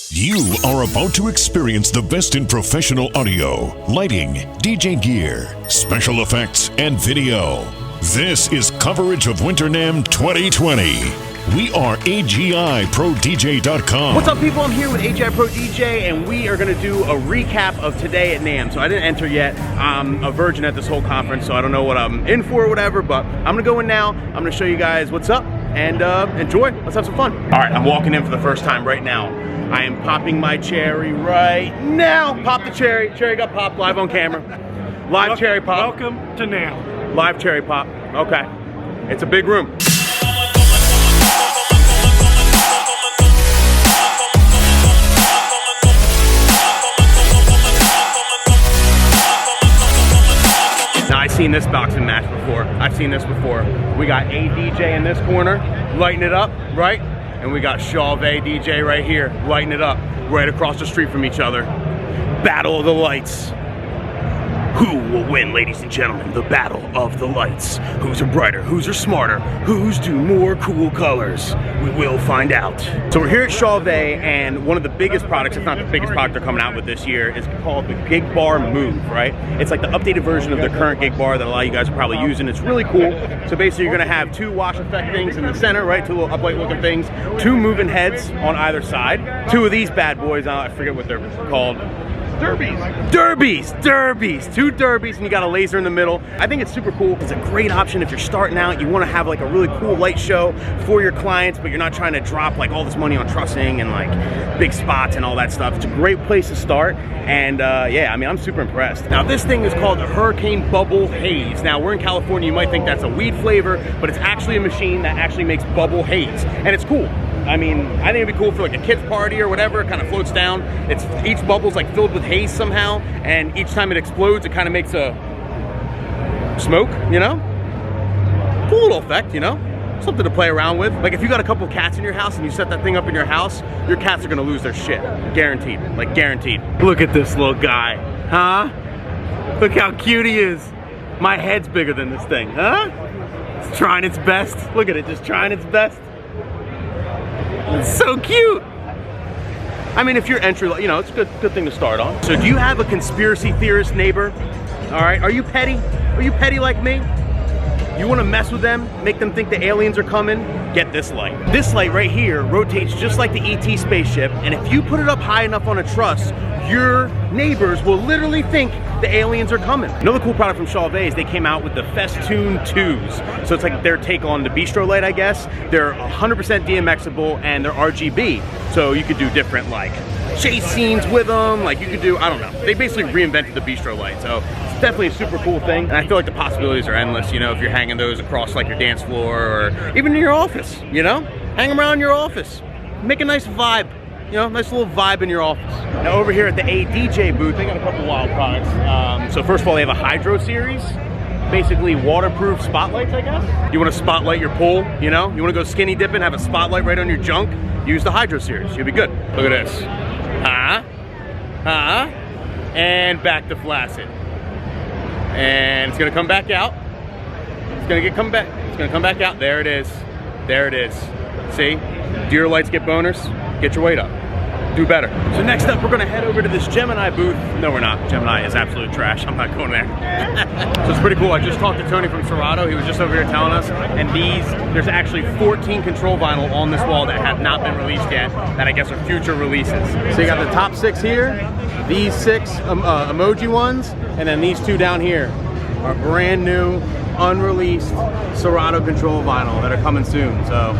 You are about to experience the best in professional audio, lighting, DJ gear, special effects, and video. This is coverage of Winter NAMM 2020. We are agiprodj.com. What's up, people? I'm here with agiprodj, and we are going to do a recap of today at NAMM. So I didn't enter yet. I'm a virgin at this whole conference, so I don't know what I'm in for or whatever, but I'm going to go in now. I'm going to show you guys what's up and enjoy. Let's have some fun. All right, I'm walking in for the first time right now. I am popping my cherry right now. Pop the cherry. Cherry got popped live on camera. Live cherry pop. Welcome to NAMM. Live cherry pop. Okay. It's a big room. Now, I've seen this boxing match before. I've seen this before. We got a DJ in this corner, lighting it up, right? And we got Chauve DJ right here, lighting it up, right across the street from each other. Battle of the lights. Who will win, ladies and gentlemen? The battle of the lights. Who's are brighter? Who's are smarter? Who's do more cool colors? We will find out. So we're here at Chauve, and one of the biggest products, if not the biggest product they're coming out with this year, is called the Gig Bar Move, right? It's like the updated version of their current Gig Bar that a lot of you guys are probably using. It's really cool. So basically you're gonna have two wash effect things in the center, right? Two little uplight looking things, two moving heads on either side. Two of these bad boys, I forget what they're called. Derbies, two derbies, and you got a laser in the middle. I think it's super cool. It's a great option if you're starting out. You want to have like a really cool light show for your clients, but you're not trying to drop like all this money on trussing and like big spots and all that stuff. It's a great place to start, and yeah, I mean, I'm super impressed. Now, this thing is called the Hurricane Bubble Haze. Now, we're in California. You might think that's a weed flavor, but it's actually a machine that actually makes bubble haze, and it's cool. I mean, I think it'd be cool for like a kid's party or whatever. It kind of floats down. It's each bubble's like filled with haze somehow, and each time it explodes, it kind of makes a smoke, you know? Cool little effect, you know? Something to play around with. Like if you got a couple cats in your house and you set that thing up in your house, your cats are gonna lose their shit. Guaranteed, like guaranteed. Look at this little guy, huh? Look how cute he is. My head's bigger than this thing, huh? It's trying its best. Look at it, just trying its best. It's so cute. I mean, if you're entry, you know, it's a good thing to start on. So do you have a conspiracy theorist neighbor? All right, are you petty? Are you petty like me? You wanna mess with them, make them think the aliens are coming? Get this light. This light right here rotates just like the ET spaceship, and if you put it up high enough on a truss, your neighbors will literally think the aliens are coming. Another cool product from Chauve is they came out with the Festoon 2s. So it's like their take on the bistro light, I guess. They're 100% DMXable and they're RGB. So you could do different like chase scenes with them. Like you could do, I don't know. They basically reinvented the bistro light. So it's definitely a super cool thing. And I feel like the possibilities are endless, you know, if you're hanging those across like your dance floor or even in your office, you know? Hang them around your office. Make a nice vibe. You know, nice little vibe in your office. Now over here at the ADJ booth, they got a couple wild products. So first of all, they have a Hydro series, basically waterproof spotlights, I guess. You want to spotlight your pool, you know? You want to go skinny dipping, have a spotlight right on your junk, use the Hydro series, you'll be good. Look at this. And back to flaccid. And it's gonna come back out. It's gonna come back out. There it is. There it is. See? Do your lights get boners? Get your weight up. Do better. So next up, we're gonna head over to this Gemini booth. No, we're not. Gemini is absolute trash. I'm not going there. So it's pretty cool. I just talked to Tony from Serato. He was just over here telling us, and there's actually 14 control vinyl on this wall that have not been released yet, that I guess are future releases. So you got the top 6 here, these 6 emoji ones, and then these 2 down here are brand new, unreleased Serato control vinyl that are coming soon. So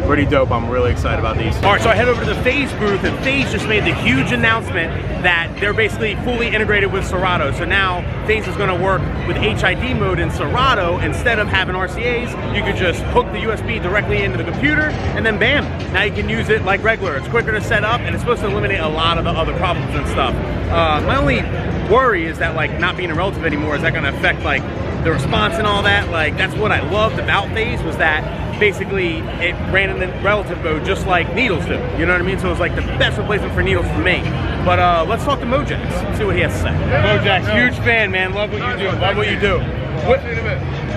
pretty dope. I'm really excited about these. All right, so I head over to the FaZe booth, and FaZe just made the huge announcement that they're basically fully integrated with Serato. So now FaZe is going to work with HID mode in Serato. Instead of having RCAs, you could just hook the USB directly into the computer, and then bam, now you can use it like regular. It's quicker to set up, and it's supposed to eliminate a lot of the other problems and stuff. My only worry is that like not being a relative anymore, is that going to affect like the response and all that? Like that's what I loved about FaZe, was that basically it ran in the relative mode just like Needles do. You know what I mean? So it was like the best replacement for Needles for me. But let's talk to Mojax, see what he has to say. Mojax, huge fan, man. Love what you do. Love what you do.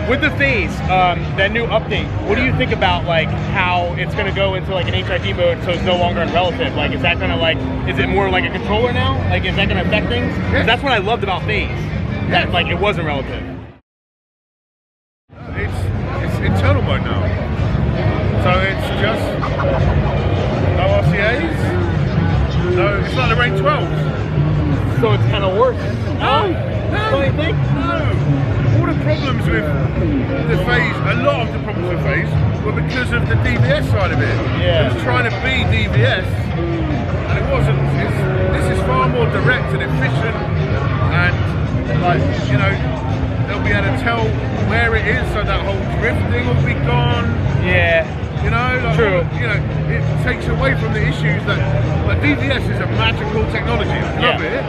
With the phase, that new update, what do you think about like how it's gonna go into like an HID mode so it's no longer in relative? Like, is that gonna like, is it more like a controller now? Like, is that gonna affect things? Yeah. That's what I loved about phase, that like it wasn't relative. It's internal mode now. So it's just no RCAs. No, it's like the Rane 12s. So it's kind of worse. No. What do you think? No. All the problems with the phase, a lot of the problems with phase were because of the DVS side of it. Yeah. It was trying to be DVS, and it wasn't. This is far more direct and efficient, and like, you know, they'll be able to tell where it is, so that whole drifting will be gone. Yeah. You know, like, true. You know, it takes away from the issues that, like, DVS is a magical technology. I love it,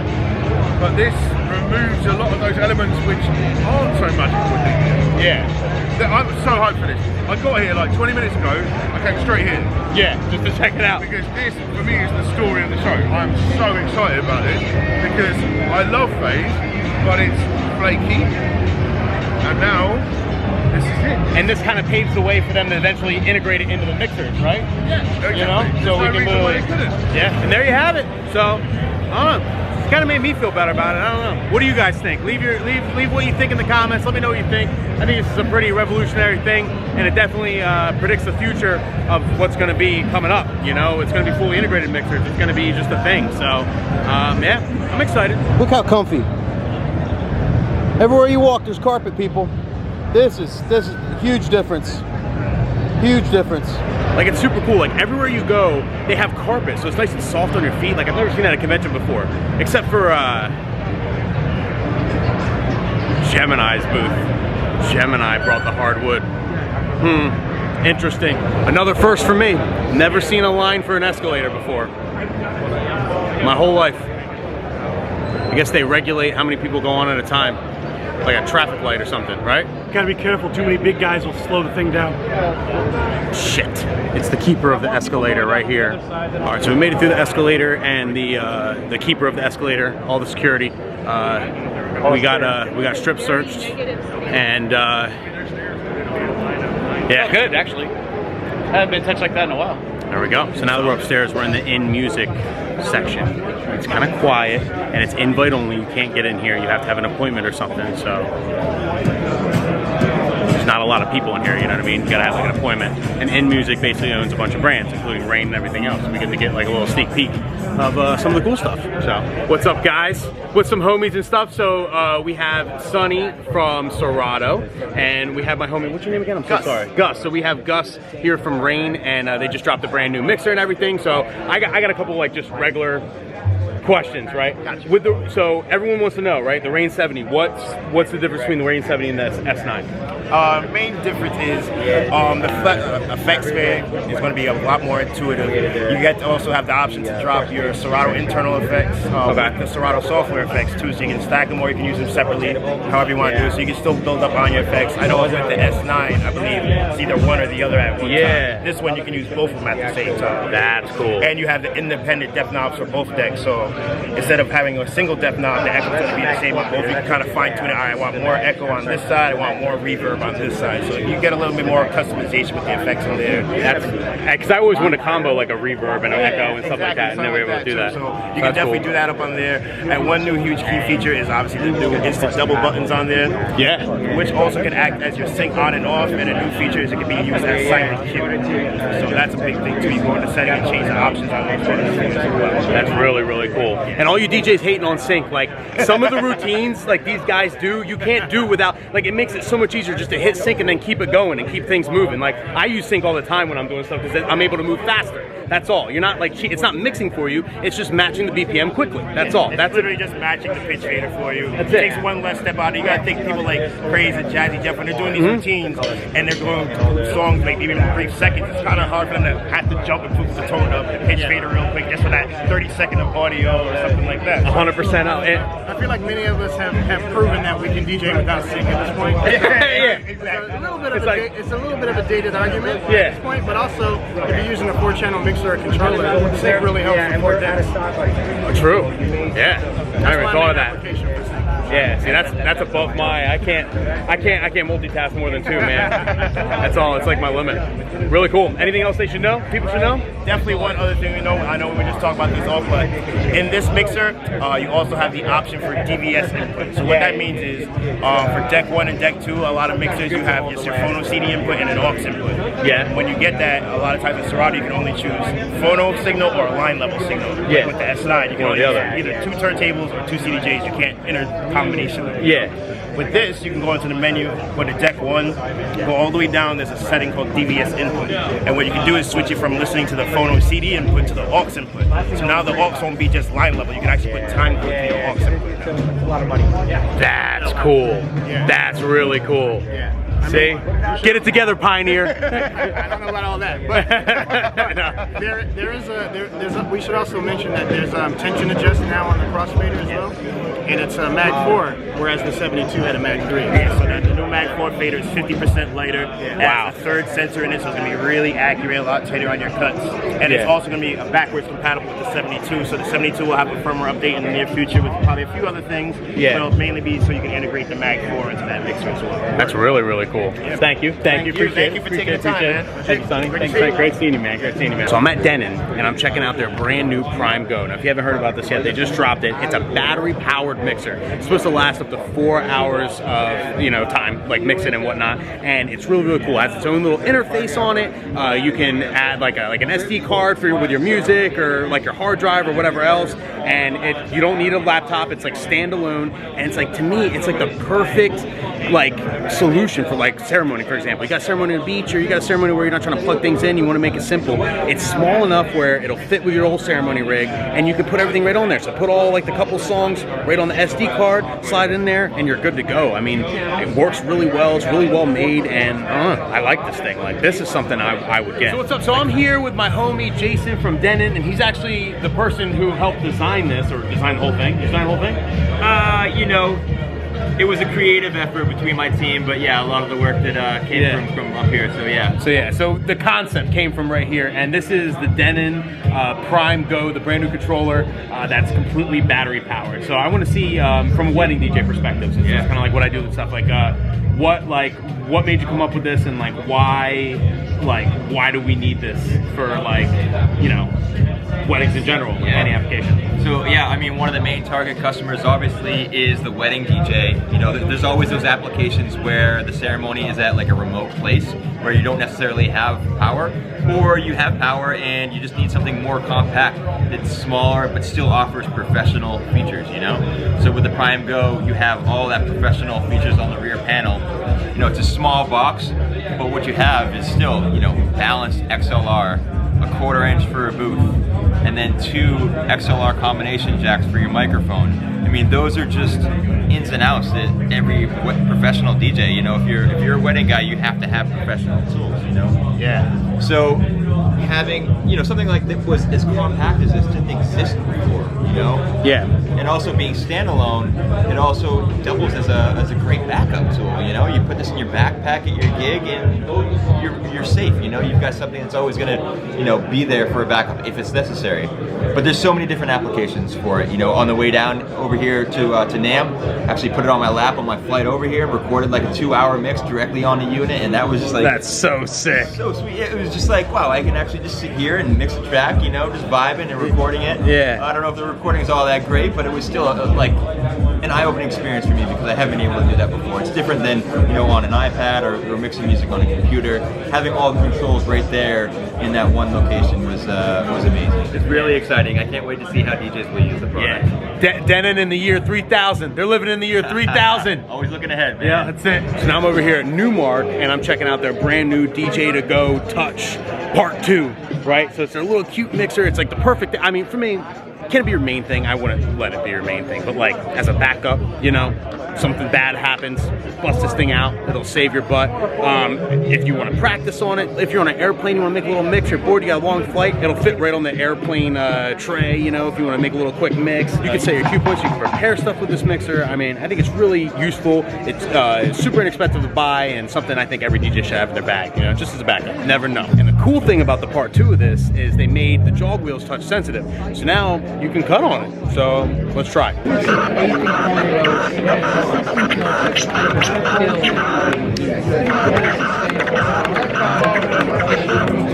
but this removes a lot of those elements which aren't so magical with DVS. Yeah. I'm so hyped for this. I got here like 20 minutes ago. I came straight here. Yeah, just to check it out. Because this, for me, is the story of the show. I'm so excited about this because I love phase, but it's flaky, and now this is it. And this kind of paves the way for them to eventually integrate it into the mixers, right? Yeah, exactly. You know, There's so no we can reason why they couldn't. Yeah, and there you have it. So, I don't know. It's kind of made me feel better about it. I don't know. What do you guys think? Leave what you think in the comments. Let me know what you think. I think this is a pretty revolutionary thing, and it definitely predicts the future of what's going to be coming up. You know, it's going to be fully integrated mixers. It's going to be just a thing. So, yeah, I'm excited. Look how comfy. Everywhere you walk, there's carpet, people. This is a huge difference. Huge difference. Like, it's super cool. Like, everywhere you go, they have carpet, so it's nice and soft on your feet. Like, I've never seen that at a convention before, except for Gemini's booth. Gemini brought the hardwood. Interesting. Another first for me. Never seen a line for an escalator before. My whole life. I guess they regulate how many people go on at a time. Like a traffic light or something, right? Gotta be careful, too many big guys will slow the thing down. Shit. It's the keeper of the escalator right here. All right, so we made it through the escalator and the keeper of the escalator, all the security. We got strip searched, and yeah, good actually. I haven't been touched like that in a while. There we go. So now that we're upstairs, we're in the in music section. It's kind of quiet, and it's invite only. You can't get in here. You have to have an appointment or something. So there's not a lot of people in here. You know what I mean? You gotta have like an appointment. And in music basically owns a bunch of brands, including Rane and everything else. We get to get like a little sneak peek of some of the cool stuff. So what's up, guys? With some homies and stuff. So we have Sonny from Serato, and we have my homie. What's your name again? I'm so sorry. Gus. So we have Gus here from Rane, and they just dropped a brand new mixer and everything. So I got a couple like just regular questions, right? Gotcha. With the, so everyone wants to know, right? The Rane 70. What's the difference between the Rane 70 and the S9? Main difference is the effects sphere is going to be a lot more intuitive. You get to also have the option to drop your Serato internal effects, with the Serato software effects too, so you can stack them or you can use them separately, however you want to do it. So you can still build up on your effects. I know with the S9, I believe it's either one or the other at one time. This one you can use both of them at the same time. That's cool. And you have the independent depth knobs for both decks. So instead of having a single depth knob, the echo is going to be the same on both. You can kind of fine tune it. All right, I want more echo on this side. I want more reverb on this side. So you get a little bit more customization with the effects in there. That's because I always want to combo like a reverb and an echo and stuff like that, and then we're able to do that. So you can definitely do that up on there. And one new huge key feature is obviously the new instant double buttons on there. Yeah. Which also can act as your sync on and off. And a new feature is it can be used as silent cue. So that's a big thing too. You go into setting and change the options on those buttons as well. That's really, really cool. And all you DJs hating on sync, like some of the routines like these guys do, you can't do without, like it makes it so much easier just to hit sync and then keep it going and keep things moving. Like I use sync all the time when I'm doing stuff because I'm able to move faster. That's all. You're not like, it's not mixing for you, it's just matching the BPM quickly. That's all. That's literally just matching the pitch fader for you. That's it it. takes one less step out. You gotta think people like Craze and Jazzy Jeff when they're doing these routines and they're doing songs like even in brief seconds. It's kind of hard for them to have to jump and put the tone up, the pitch fader real quick just for that 30-second of audio or something like that. 100% out. I feel like many of us have proven that we can DJ without sync at this point. Yeah, Exactly. It's a little bit of a dated argument at this point, but also if you're using a 4-channel mixer or controller, sync really helps with 4 decks. True. Yeah. I never thought of that. Application for sync. Yeah, see, that's above my. I can't multitask more than 2, man. That's all. It's like my limit. Really cool. Anything else they should know? People should know? Definitely one other thing we know. I know we were just talking about this off, but in this mixer, you also have the option for DVS input. So what that means is, for deck 1 and deck 2, a lot of mixers you have your phono CD input and an aux input. Yeah. When you get that, a lot of times in Serato you can only choose phono signal or a line level signal. Yeah. With the S9, you can only either 2 turntables or 2 CDJs. You can't enter combination of them. Yeah. With this, you can go into the menu, go to deck 1, go all the way down. There's a setting called DVS input, and what you can do is switch it from listening to the phono CD input to the aux input. So now the aux won't be just line level. You can actually put time code to your aux input. A lot of money. That's cool. Yeah. That's really cool. Yeah. See? Get it together, Pioneer. I don't know about all that, but we should also mention that there's tension adjust now on the crossfader as well, and it's a Mag 4, whereas the 72 had a Mag 3. Yeah, so that the new Mag 4 fader is 50% lighter. Wow. Has a 3rd sensor in it, so it's going to be really accurate, a lot tighter on your cuts. And it's also going to be backwards compatible with the 72, so the 72 will have a firmware update in the near future with probably a few other things, but it'll mainly be so you can integrate the Mag 4 into that mixer as well. That's really, really cool. Yeah. Thank you. Thank you for taking the time, man. Thank you, Sonny. Thanks, great seeing you, man. Great seeing you, man. So I'm at Denon, and I'm checking out their brand new Prime Go. Now, if you haven't heard about this yet, they just dropped it. It's a battery-powered mixer. It's supposed to last up to 4 hours of, time, like mixing and whatnot, and it's really, really cool. It has its own little interface on it. You can add like an SD card with your music or like your hard drive or whatever else, and you don't need a laptop. It's like standalone, and it's like, to me, it's like the perfect solution for like ceremony, for example. You got a ceremony on the beach, or you got a ceremony where you're not trying to plug things in, you want to make it simple. It's small enough where it'll fit with your old ceremony rig, and you can put everything right on there. So put all like the couple songs right on the SD card, slide in there, and you're good to go. I mean, it works really well, it's really well made, and I like this thing. Like, this is something I would get. So what's up? So I'm here with my homie Jason from Denon, and he's actually the person who helped design this, or design the whole thing. Design the whole thing? It was a creative effort between my team, but yeah, a lot of the work that came from up here, so yeah. So the concept came from right here, and this is the Denon Prime Go, the brand new controller that's completely battery powered. So I want to see from a wedding DJ perspective, since it's kind of like what I do and stuff, what made you come up with this, and why do we need this for weddings in general, any application? So yeah, I mean, one of the main target customers obviously is the wedding DJ. There's always those applications where the ceremony is at like a remote place where you don't necessarily have power, or you have power and you just need something more compact that's smaller but still offers professional features, So with the Prime Go, you have all that professional features on the rear panel. It's a small box, but what you have is still, balanced XLR, a 1/4 inch for a booth, and then 2 XLR combination jacks for your microphone. I mean, those are just ins and outs that every professional DJ, if you're a wedding guy, you have to have professional tools, Yeah. So having, something like this was as compact as this didn't exist before, Yeah. And also being standalone, it also doubles as a great backup tool, You put this in your backpack at your gig and you're safe, You've got something that's always gonna, be there for a backup if it's necessary. But there's so many different applications for it, On the way down over here to NAMM, actually put it on my lap on my flight over here, recorded like a 2-hour mix directly on the unit, and that was just like... That's so sick. So sweet. It was just like, wow, I can actually just sit here and mix a track, just vibing and recording it. Yeah. I don't know if the recording is all that great, but it was still like an eye-opening experience for me because I haven't been able to do that before. It's different than, on an iPad or mixing music on a computer. Having all the controls right there in that one location was amazing. It's really exciting. I can't wait to see how DJs will use the product. Yeah. Denon in the year 3000. They're living in the year 3000. Always looking ahead, man. Yeah, that's it. So now I'm over here at Newmark, and I'm checking out their brand new DJ to Go Touch Part 2, right? So it's their little cute mixer. It's like the perfect, I mean, for me, can it be your main thing? I wouldn't let it be your main thing, but as a backup, something bad happens, bust this thing out, it'll save your butt. If you want to practice on it, if you're on an airplane, you want to make a little mix, you're bored, you got a long flight, it'll fit right on the airplane tray, if you want to make a little quick mix. You can set your cue points, you can prepare stuff with this mixer. I mean, I think it's really useful. It's super inexpensive to buy, and something I think every DJ should have in their bag, just as a backup. You never know. And the cool thing about the Part 2 of this is they made the jog wheels touch sensitive. So now, you can cut on it. So let's try.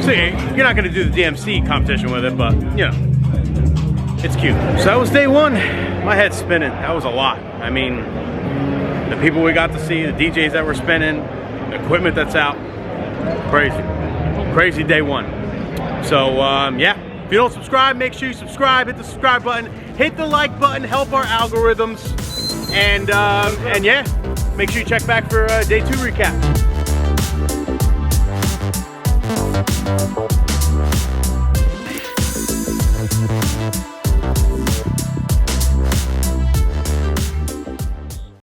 See, you're not gonna do the DMC competition with it, but you know, it's cute. So that was day one. My head's spinning. That was a lot. I mean, the people we got to see, the DJs that were spinning, the equipment that's out, crazy day one. So yeah, if you don't subscribe, make sure you subscribe. Hit the subscribe button, hit the like button, help our algorithms, and yeah, make sure you check back for day 2 recap.